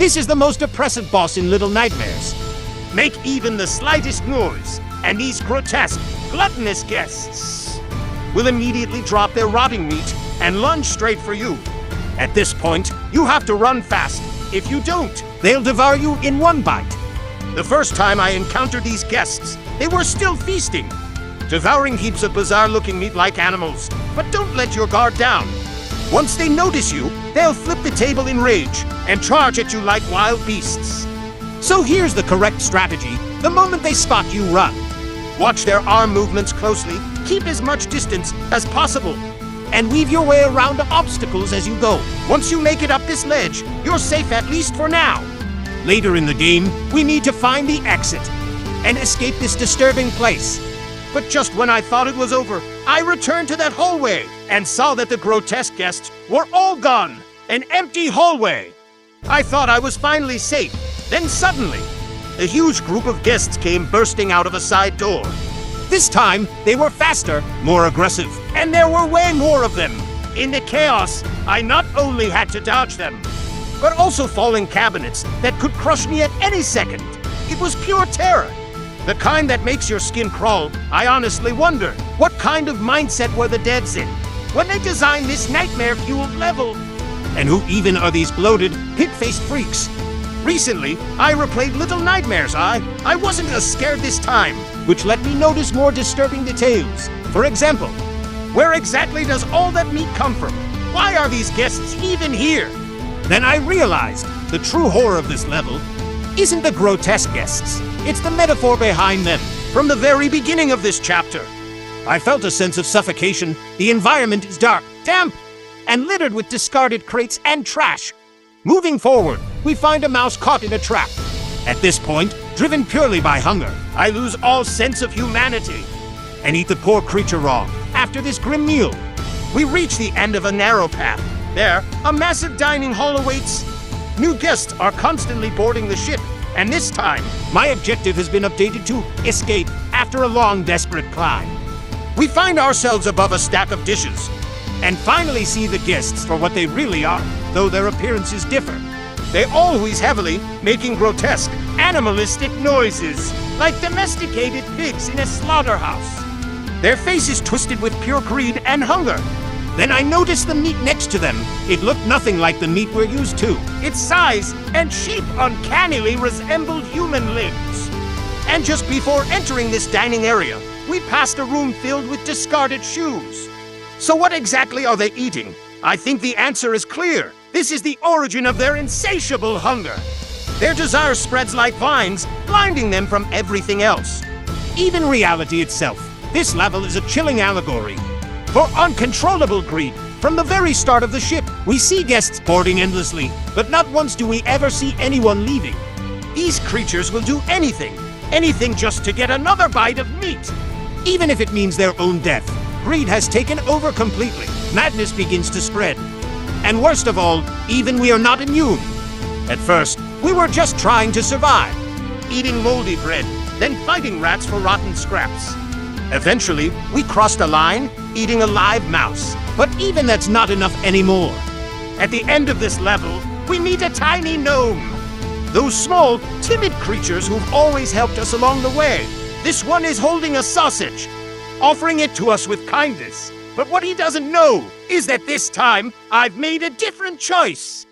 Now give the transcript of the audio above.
This is the most oppressive boss in Little Nightmares. Make even the slightest noise, and these grotesque, gluttonous guests will immediately drop their rotting meat and lunge straight for you. At this point, you have to run fast. If you don't, They'll devour you in one bite. the first time I encountered these guests, they were still feasting, devouring heaps of bizarre-looking meat-like animals. But don't let your guard down. Once they notice you, they'll flip the table in rage and charge at you like wild beasts. So here's the correct strategy. The moment they spot you, run. Watch their arm movements closely, keep as much distance as possible. And weave your way around obstacles as you go. Once you make it up this ledge, you're safe at least for now. Later in the game, we need to find the exit and escape this disturbing place. But just when I thought it was over, I returned to that hallway and saw that the grotesque guests were all gone. An empty hallway. I thought I was finally safe. Then suddenly, a huge group of guests came bursting out of a side door. This time, they were faster, more aggressive. And there were way more of them. In the chaos, I not only had to dodge them, but also falling cabinets that could crush me at any second. It was pure terror. The kind that makes your skin crawl. I honestly wonder, what kind of mindset were the devs in when they designed this nightmare-fueled level? And who even are these bloated, pig-faced freaks? Recently, I replayed Little Nightmares. I wasn't as scared this time. Which let me notice more disturbing details. For example, Where exactly does all that meat come from? Why are these guests even here? then I realized the true horror of this level isn't the grotesque guests. It's the metaphor behind them. From the very beginning of this chapter, I felt a sense of suffocation. The environment is dark, damp, and littered with discarded crates and trash. Moving forward, we find a mouse caught in a trap. At this point, driven purely by hunger, I lose all sense of humanity. and eat the poor creature raw. After this grim meal, We reach the end of a narrow path. There, a massive dining hall awaits. New guests are constantly boarding the ship, and this time, my objective has been updated to escape after a long, desperate climb. we find ourselves above a stack of dishes. And finally see the guests for what they really are, though their appearances differ. They always heavily making grotesque, animalistic noises, like domesticated pigs in a slaughterhouse. Their faces twisted with pure greed and hunger. Then I noticed the meat next to them. It looked nothing like the meat we're used to. Its size and shape uncannily resembled human limbs. And just before entering this dining area, we passed a room filled with discarded shoes. So what exactly are they eating? I think the answer is clear. This is the origin of their insatiable hunger. Their desire spreads like vines, blinding them from everything else. Even reality itself. This level is a chilling allegory for uncontrollable greed. From the very start of the ship, we see guests boarding endlessly, but not once do we ever see anyone leaving. These creatures will do anything just to get another bite of meat. Even if it means their own death, greed has taken over completely. Madness begins to spread. And worst of all, even we are not immune. At first, we were just trying to survive. Eating moldy bread, then fighting rats for rotten scraps. Eventually, we crossed a line, eating a live mouse. But even that's not enough anymore. At the end of this level, we meet a tiny gnome. Those small, timid creatures who've always helped us along the way. This one is holding a sausage, offering it to us with kindness. But what he doesn't know is that this time, I've made a different choice.